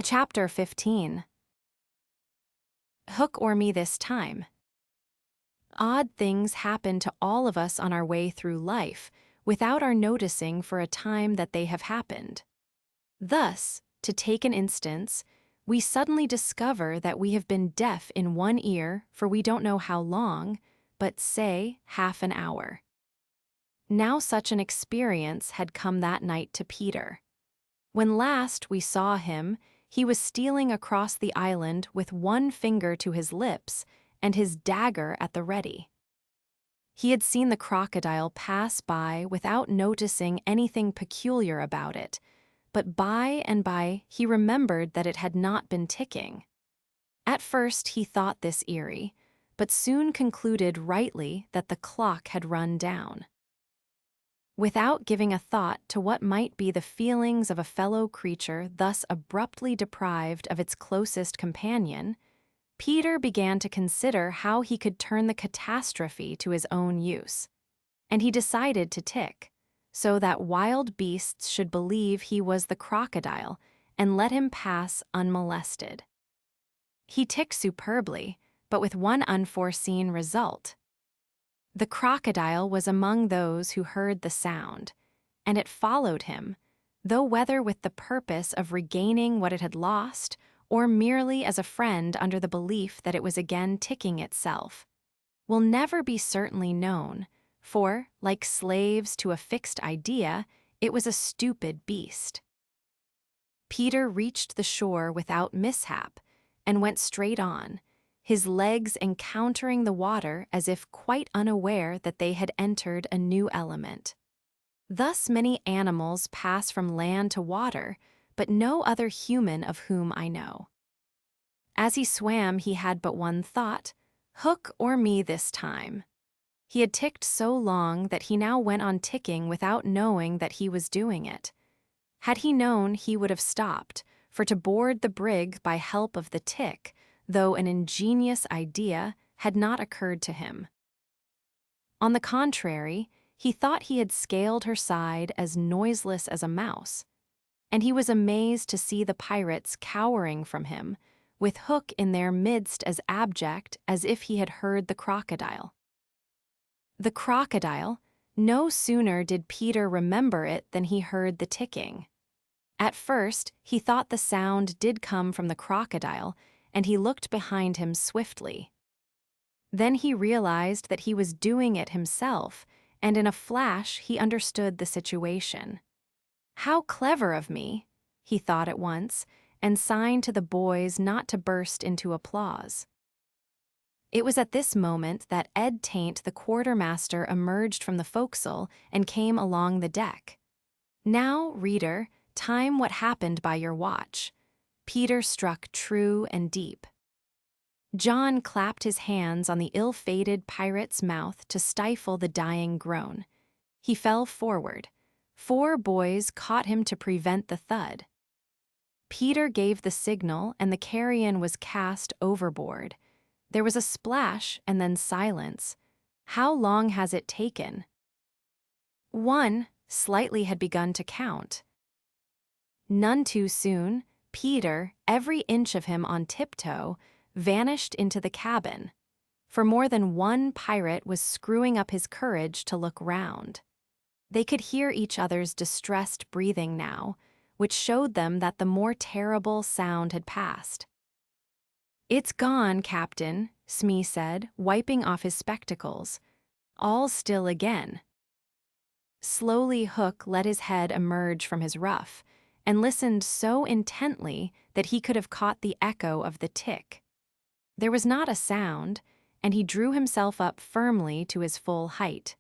Chapter 15. Hook or me this time. Odd things happen to all of us on our way through life, without our noticing for a time that they have happened. Thus, to take an instance, we suddenly discover that we have been deaf in one ear for we don't know how long, but say half an hour. Now such an experience had come that night to Peter. When last we saw him, he was stealing across the island with one finger to his lips and his dagger at the ready. He had seen the crocodile pass by without noticing anything peculiar about it, but by and by he remembered that it had not been ticking. At first he thought this eerie, but soon concluded rightly that the clock had run down. Without giving a thought to what might be the feelings of a fellow creature thus abruptly deprived of its closest companion, Peter began to consider how he could turn the catastrophe to his own use. And he decided to tick, so that wild beasts should believe he was the crocodile and let him pass unmolested. He ticked superbly, but with one unforeseen result. The crocodile was among those who heard the sound, and it followed him, though whether with the purpose of regaining what it had lost or merely as a friend under the belief that it was again ticking itself, will never be certainly known, for, like slaves to a fixed idea, it was a stupid beast. Peter reached the shore without mishap and went straight on, his legs encountering the water as if quite unaware that they had entered a new element. Thus many animals pass from land to water, but no other human of whom I know. As he swam, he had but one thought: hook or me this time. He had ticked so long that he now went on ticking without knowing that he was doing it. Had he known, he would have stopped, for to board the brig by help of the tick, though an ingenious idea, had not occurred to him. On the contrary, he thought he had scaled her side as noiseless as a mouse, and he was amazed to see the pirates cowering from him, with Hook in their midst as abject as if he had heard the crocodile. The crocodile, no sooner did Peter remember it than he heard the ticking. At first, he thought the sound did come from the crocodile, and he looked behind him swiftly. Then he realized that he was doing it himself, and in a flash he understood the situation. How clever of me, he thought at once, and signed to the boys not to burst into applause. It was at this moment that Ed Taint, the quartermaster, emerged from the forecastle and came along the deck. Now, reader, time what happened by your watch. Peter struck true and deep. John clapped his hands on the ill-fated pirate's mouth to stifle the dying groan. He fell forward. 4 boys caught him to prevent the thud. Peter gave the signal and the carrion was cast overboard. There was a splash and then silence. How long has it taken? 1 slightly had begun to count. None too soon, Peter, every inch of him on tiptoe, vanished into the cabin, for more than one pirate was screwing up his courage to look round. They could hear each other's distressed breathing now, which showed them that the more terrible sound had passed. "It's gone, Captain," Smee said, wiping off his spectacles. "All still again." Slowly Hook let his head emerge from his ruff, and listened so intently that he could have caught the echo of the tick. There was not a sound, and he drew himself up firmly to his full height.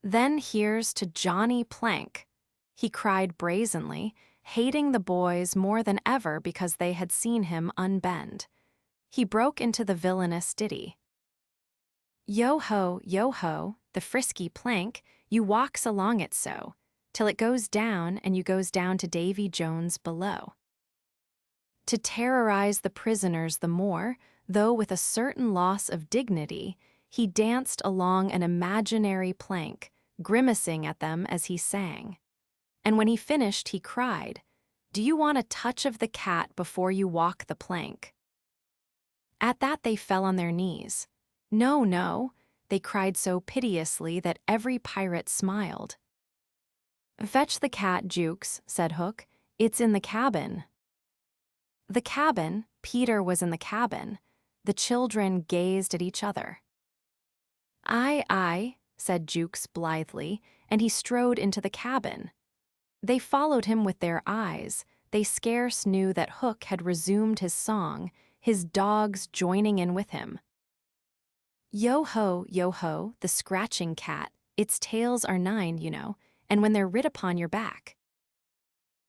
"Then here's to Johnny Plank," he cried brazenly, hating the boys more than ever because they had seen him unbend. He broke into the villainous ditty. Yo-ho, the frisky plank, you walks along it so, till it goes down and you goes down to Davy Jones below. To terrorize the prisoners the more, though with a certain loss of dignity, he danced along an imaginary plank, grimacing at them as he sang. And when he finished, he cried, Do you want a touch of the cat before you walk the plank?" At that they fell on their knees. "No, no," they cried so piteously that every pirate smiled. "Fetch the cat, Jukes," said Hook. "It's in the cabin." The cabin? Peter was in the cabin. The children gazed at each other. "Aye, aye," said Jukes blithely, and he strode into the cabin. They followed him with their eyes. They scarce knew that Hook had resumed his song, his dogs joining in with him. Yo ho, the scratching cat, its tails are 9, you know, and when they're rid upon your back."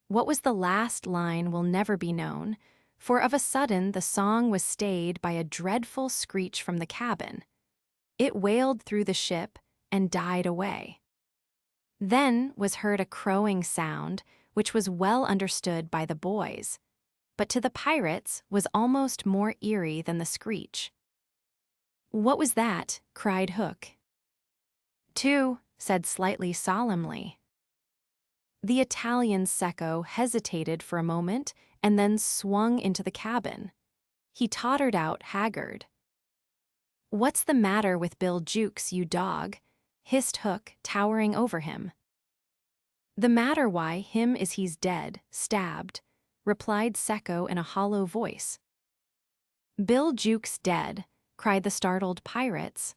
What was the last line will never be known, for of a sudden the song was stayed by a dreadful screech from the cabin. It wailed through the ship and died away. Then was heard a crowing sound, which was well understood by the boys, but to the pirates was almost more eerie than the screech. "What was that?" cried Hook. "Two," said Slightly solemnly. The Italian Secco hesitated for a moment and then swung into the cabin. He tottered out haggard. "What's the matter with Bill Jukes, you dog?" hissed Hook, towering over him. "The matter why him is he's dead, stabbed," replied Secco in a hollow voice. "Bill Jukes dead," cried the startled pirates.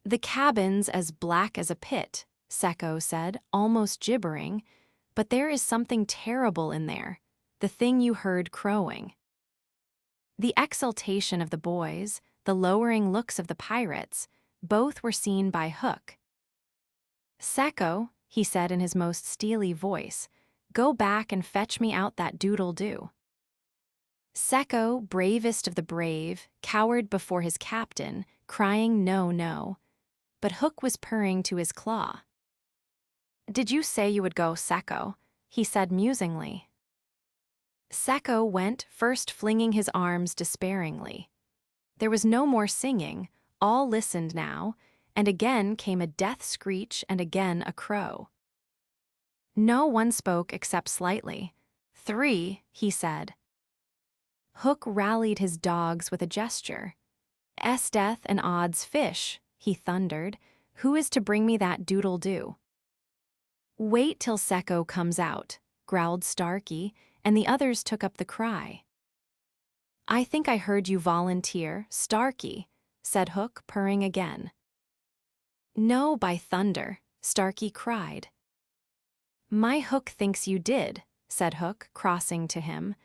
"The cabin's as black as a pit," Secco said, almost gibbering, "but there is something terrible in there, the thing you heard crowing." The exultation of the boys, the lowering looks of the pirates, both were seen by Hook. "Secco," he said in his most steely voice, "go back and fetch me out that doodle-doo." Secco, bravest of the brave, cowered before his captain, crying no, no. But Hook was purring to his claw. "Did you say you would go, Secco?" he said musingly. Secco went, first flinging his arms despairingly. There was no more singing, all listened now, and again came a death screech and again a crow. No one spoke except Slightly. "3," he said. Hook rallied his dogs with a gesture. "Esdeath and odds fish," he thundered. "Who is to bring me that doodle-doo?" "Wait till Secco comes out," growled Starkey, and the others took up the cry. "I think I heard you volunteer, Starkey," said Hook, purring again. "No, by thunder," Starkey cried. "My Hook thinks you did," said Hook, crossing to him.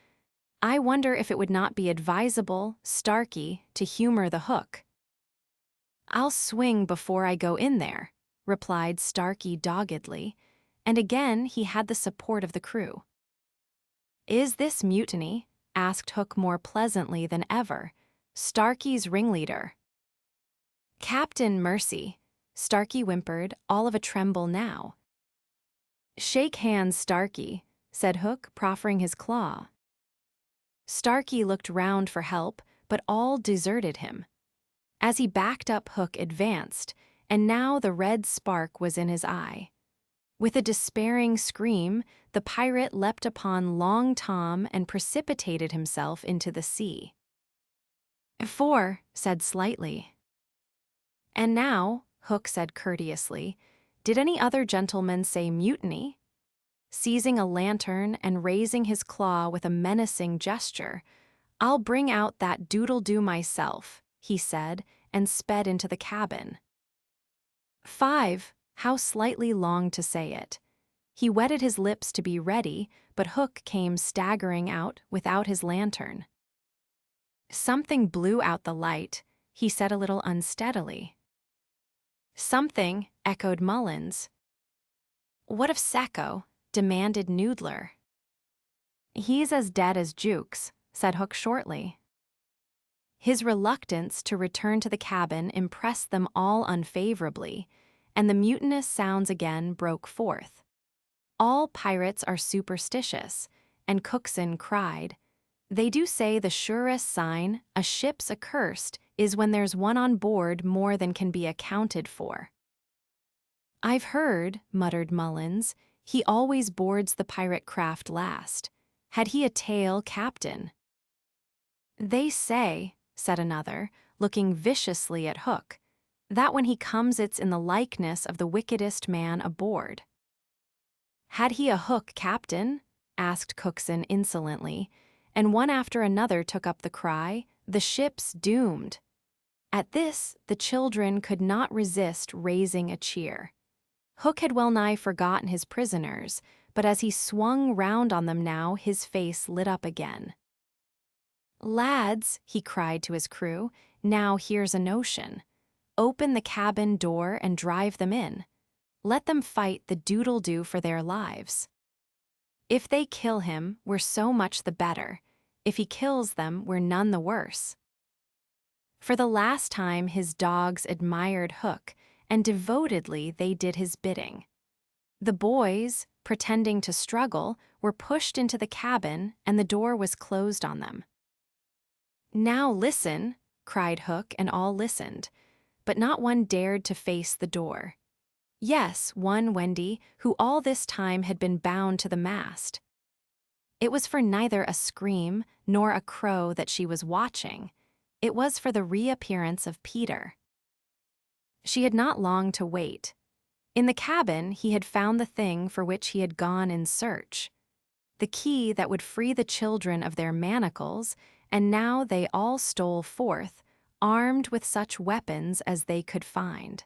"I wonder if it would not be advisable, Starkey, to humor the Hook." "I'll swing before I go in there," replied Starkey doggedly, and again he had the support of the crew. "Is this mutiny?" asked Hook more pleasantly than ever. "Starkey's ringleader." "Captain Mercy," Starkey whimpered, all of a tremble now. "Shake hands, Starkey," said Hook, proffering his claw. Starkey looked round for help, but all deserted him. As he backed up, Hook advanced, and now the red spark was in his eye. With a despairing scream, the pirate leapt upon Long Tom and precipitated himself into the sea. "4," said Slightly. "And now," Hook said courteously, "did any other gentleman say mutiny?" Seizing a lantern and raising his claw with a menacing gesture, "I'll bring out that doodle-doo myself," he said, and sped into the cabin. 5, how Slightly longed to say it. He wetted his lips to be ready, but Hook came staggering out without his lantern. "Something blew out the light," he said a little unsteadily. "Something," echoed Mullins. "What of Secco?" demanded Noodler. "He's as dead as Jukes," said Hook shortly. His reluctance to return to the cabin impressed them all unfavorably, and the mutinous sounds again broke forth. All pirates are superstitious, and Cookson cried, "They do say the surest sign a ship's accursed is when there's one on board more than can be accounted for." "I've heard," muttered Mullins, He always boards the pirate craft last. Had he a tail, Captain? They say, said another, looking viciously at Hook, that when he comes it's in the likeness of the wickedest man aboard. Had he a hook, Captain? Asked Cookson insolently, and one after another took up the cry, the ship's doomed. At this, the children could not resist raising a cheer. Hook had well nigh forgotten his prisoners, but as he swung round on them now, his face lit up again. "Lads," he cried to his crew, "now here's a notion. Open the cabin door and drive them in. Let them fight the doodle-doo for their lives. If they kill him, we're so much the better. If he kills them, we're none the worse." For the last time his dogs admired Hook, and devotedly they did his bidding. The boys, pretending to struggle, were pushed into the cabin, and the door was closed on them. "Now listen," cried Hook, and all listened, but not one dared to face the door. Yes, one Wendy, who all this time had been bound to the mast. It was for neither a scream nor a crow that she was watching. It was for the reappearance of Peter. She had not long to wait. In the cabin he had found the thing for which he had gone in search, the key that would free the children of their manacles, and now they all stole forth, armed with such weapons as they could find.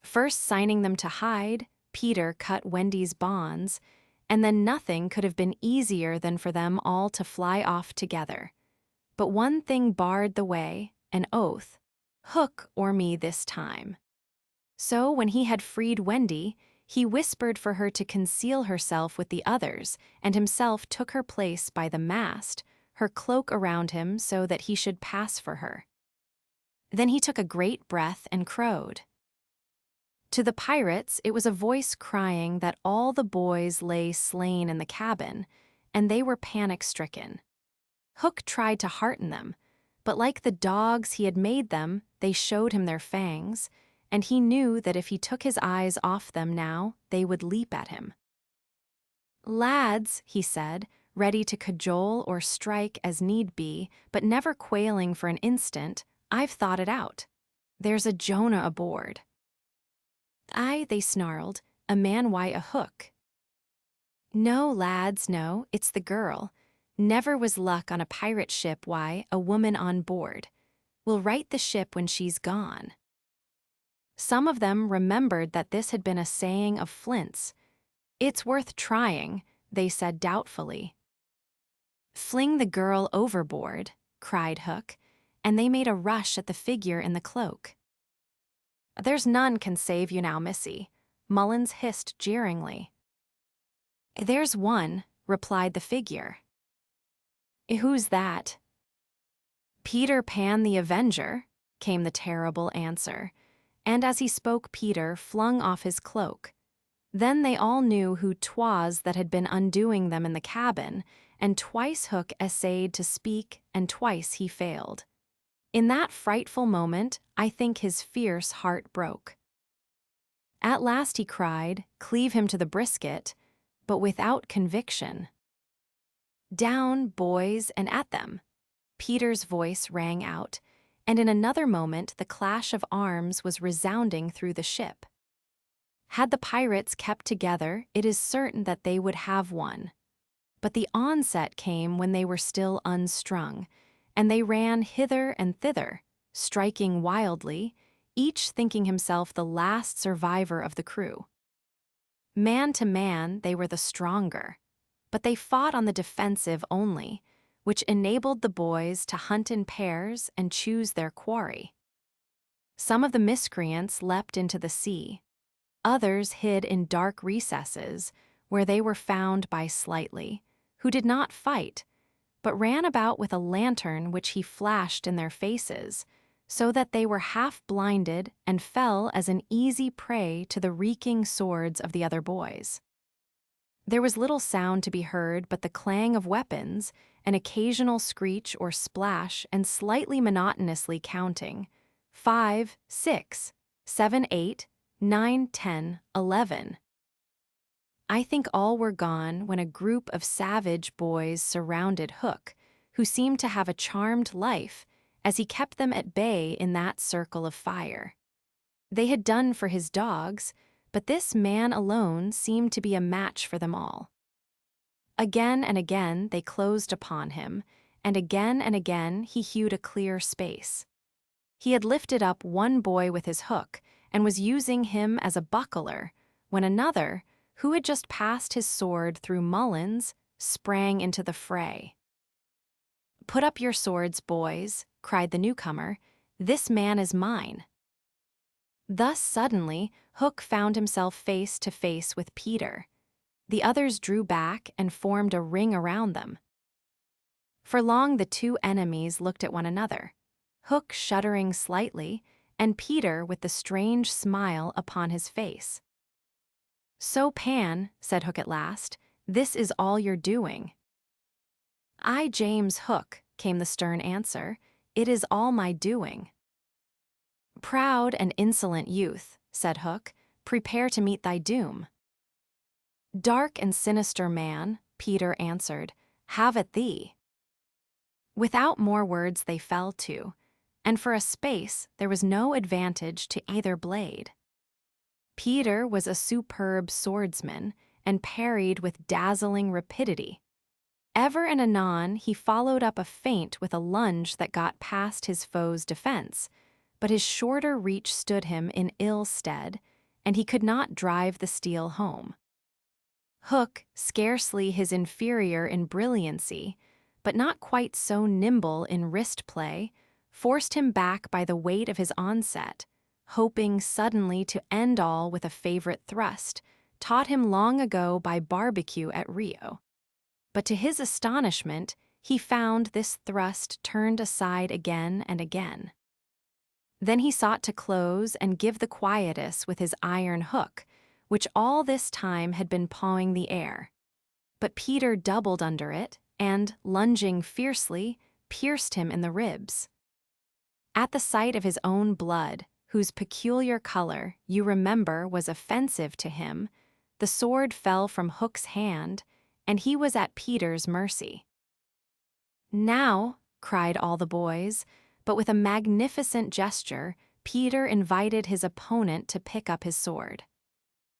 First signing them to hide, Peter cut Wendy's bonds, and then nothing could have been easier than for them all to fly off together. But one thing barred the way, an oath, "Hook or me this time." So when he had freed Wendy, he whispered for her to conceal herself with the others, and himself took her place by the mast, her cloak around him so that he should pass for her. Then he took a great breath and crowed. To the pirates, it was a voice crying that all the boys lay slain in the cabin, and they were panic-stricken. Hook tried to hearten them, but like the dogs he had made them, they showed him their fangs, and he knew that if he took his eyes off them now, they would leap at him. "Lads," he said, ready to cajole or strike as need be, but never quailing for an instant, "I've thought it out. There's a Jonah aboard." "Aye," they snarled, "a man, why a hook?" "No, lads, no, it's the girl. Never was luck on a pirate ship, why, a woman on board. We'll right the ship when she's gone." Some of them remembered that this had been a saying of Flint's. "It's worth trying," they said doubtfully. "Fling the girl overboard," cried Hook, and they made a rush at the figure in the cloak. "There's none can save you now, missy," Mullins hissed jeeringly. "There's one," replied the figure. "Who's that?" "Peter Pan the Avenger," came the terrible answer, and as he spoke Peter flung off his cloak. Then they all knew who 'twas that had been undoing them in the cabin, and twice Hook essayed to speak and twice he failed. In that frightful moment, I think his fierce heart broke. At last he cried, "Cleave him to the brisket," but without conviction. "Down, boys, and at them!" Peter's voice rang out, and in another moment the clash of arms was resounding through the ship. Had the pirates kept together, it is certain that they would have won. But the onset came when they were still unstrung, and they ran hither and thither, striking wildly, each thinking himself the last survivor of the crew. Man to man, they were the stronger, but they fought on the defensive only, which enabled the boys to hunt in pairs and choose their quarry. Some of the miscreants leapt into the sea. Others hid in dark recesses, where they were found by Slightly, who did not fight, but ran about with a lantern which he flashed in their faces, so that they were half blinded and fell as an easy prey to the reeking swords of the other boys. There was little sound to be heard but the clang of weapons, an occasional screech or splash, and slightly monotonously counting 5, 6, 7, 8, 9, 10, 11. I think all were gone when a group of savage boys surrounded Hook, who seemed to have a charmed life as he kept them at bay in that circle of fire. They had done for his dogs, but this man alone seemed to be a match for them all. Again and again they closed upon him, and again he hewed a clear space. He had lifted up one boy with his hook and was using him as a buckler, when another, who had just passed his sword through Mullins, sprang into the fray. "Put up your swords, boys," cried the newcomer. "This man is mine." Thus suddenly, Hook found himself face to face with Peter. The others drew back and formed a ring around them. For long the two enemies looked at one another, Hook shuddering slightly, and Peter with the strange smile upon his face. "So, Pan," said Hook at last, "this is all you're doing." "I, James Hook," came the stern answer, "it is all my doing." "Proud and insolent youth," said Hook, "prepare to meet thy doom." "Dark and sinister man," Peter answered, "have at thee." Without more words they fell to, and for a space there was no advantage to either blade. Peter was a superb swordsman and parried with dazzling rapidity. Ever and anon he followed up a feint with a lunge that got past his foe's defense, but his shorter reach stood him in ill stead, and he could not drive the steel home. Hook, scarcely his inferior in brilliancy, but not quite so nimble in wrist play, forced him back by the weight of his onset, hoping suddenly to end all with a favorite thrust, taught him long ago by barbecue at Rio. But to his astonishment, he found this thrust turned aside again and again. Then he sought to close and give the quietus with his iron hook, which all this time had been pawing the air. But Peter doubled under it and, lunging fiercely, pierced him in the ribs. At the sight of his own blood, whose peculiar color, you remember, was offensive to him, the sword fell from Hook's hand, and he was at Peter's mercy. "Now," cried all the boys, but with a magnificent gesture, Peter invited his opponent to pick up his sword.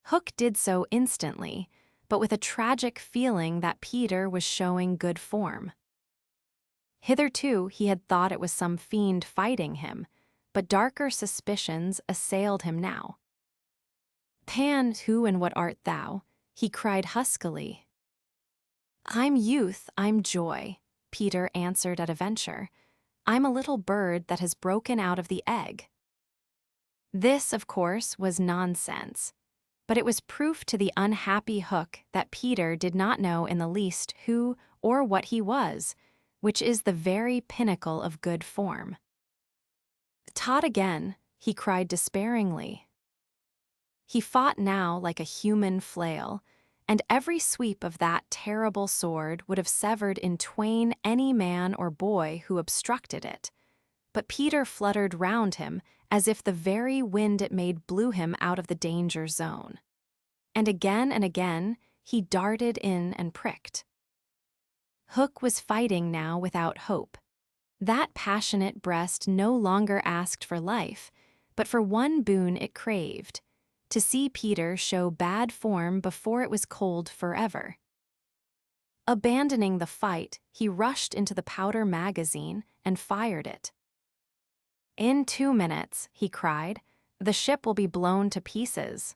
Hook did so instantly, but with a tragic feeling that Peter was showing good form. Hitherto he had thought it was some fiend fighting him, but darker suspicions assailed him now. "Pan, who and what art thou?" he cried huskily. "I'm youth, I'm joy," Peter answered at a venture. "I'm a little bird that has broken out of the egg." This, of course, was nonsense, but it was proof to the unhappy Hook that Peter did not know in the least who or what he was, which is the very pinnacle of good form. "Taught again," he cried despairingly. He fought now like a human flail, and every sweep of that terrible sword would have severed in twain any man or boy who obstructed it. But Peter fluttered round him as if the very wind it made blew him out of the danger zone. And again he darted in and pricked. Hook was fighting now without hope. That passionate breast no longer asked for life, but for one boon it craved: to see Peter show bad form before it was cold forever. Abandoning the fight, he rushed into the powder magazine and fired it. "In 2 minutes," he cried, "the ship will be blown to pieces."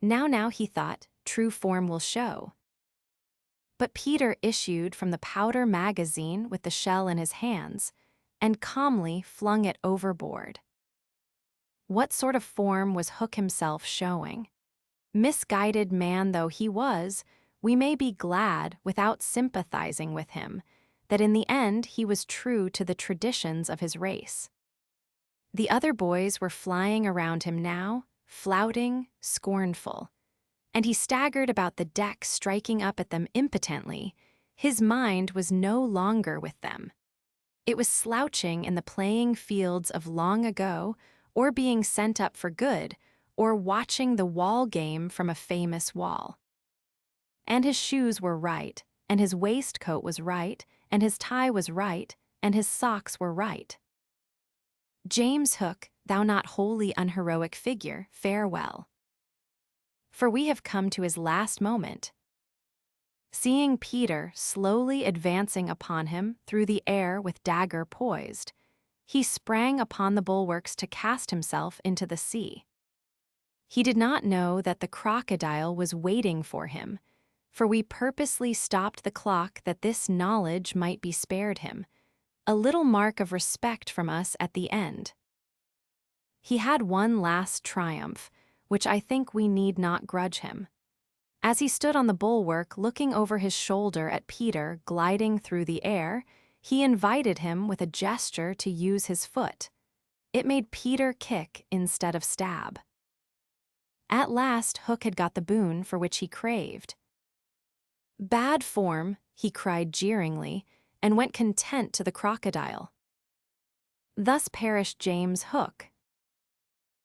Now, he thought, true form will show. But Peter issued from the powder magazine with the shell in his hands, and calmly flung it overboard. What sort of form was Hook himself showing? Misguided man though he was, we may be glad, without sympathizing with him, that in the end he was true to the traditions of his race. The other boys were flying around him now, flouting, scornful, and he staggered about the deck, striking up at them impotently. His mind was no longer with them. It was slouching in the playing fields of long ago, or being sent up for good, or watching the wall game from a famous wall. and his shoes were right, and his waistcoat was right, and his tie was right, and his socks were right. James Hook, thou not wholly unheroic figure, farewell. For we have come to his last moment. Seeing Peter slowly advancing upon him through the air with dagger poised, he sprang upon the bulwarks to cast himself into the sea. He did not know that the crocodile was waiting for him, for we purposely stopped the clock that this knowledge might be spared him, a little mark of respect from us at the end. He had one last triumph, which I think we need not grudge him. As he stood on the bulwark looking over his shoulder at Peter gliding through the air, he invited him with a gesture to use his foot. It made Peter kick instead of stab. At last Hook had got the boon for which he craved. Bad form, he cried jeeringly, and went content to the crocodile. Thus perished James Hook.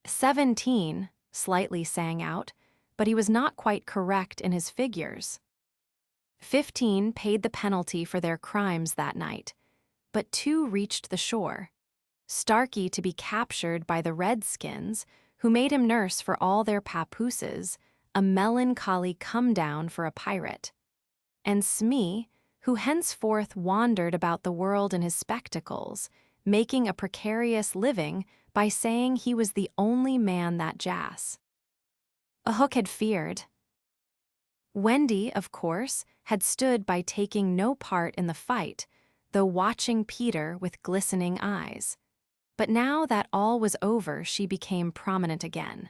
17, slightly sang out, but he was not quite correct in his figures. 15 paid the penalty for their crimes that night, but 2 reached the shore. Starkey to be captured by the Redskins, who made him nurse for all their papooses, a melancholy come-down for a pirate. And Smee, who henceforth wandered about the world in his spectacles, making a precarious living by saying he was the only man that Jas. A Hook had feared. Wendy, of course, had stood by taking no part in the fight, though watching Peter with glistening eyes. But now that all was over, she became prominent again.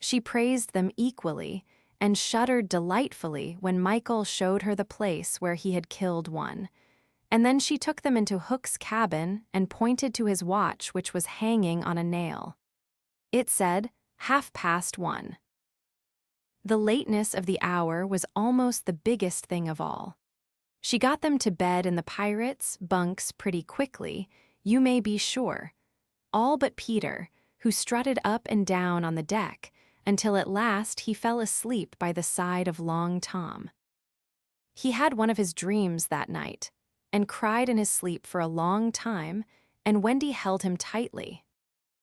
She praised them equally and shuddered delightfully when Michael showed her the place where he had killed one, and then she took them into Hook's cabin and pointed to his watch, which was hanging on a nail. It said 1:30. The lateness of the hour was almost the biggest thing of all. She got them to bed in the pirates' bunks pretty quickly, you may be sure, all but Peter, who strutted up and down on the deck until at last he fell asleep by the side of Long Tom. He had one of his dreams that night, and cried in his sleep for a long time, and Wendy held him tightly.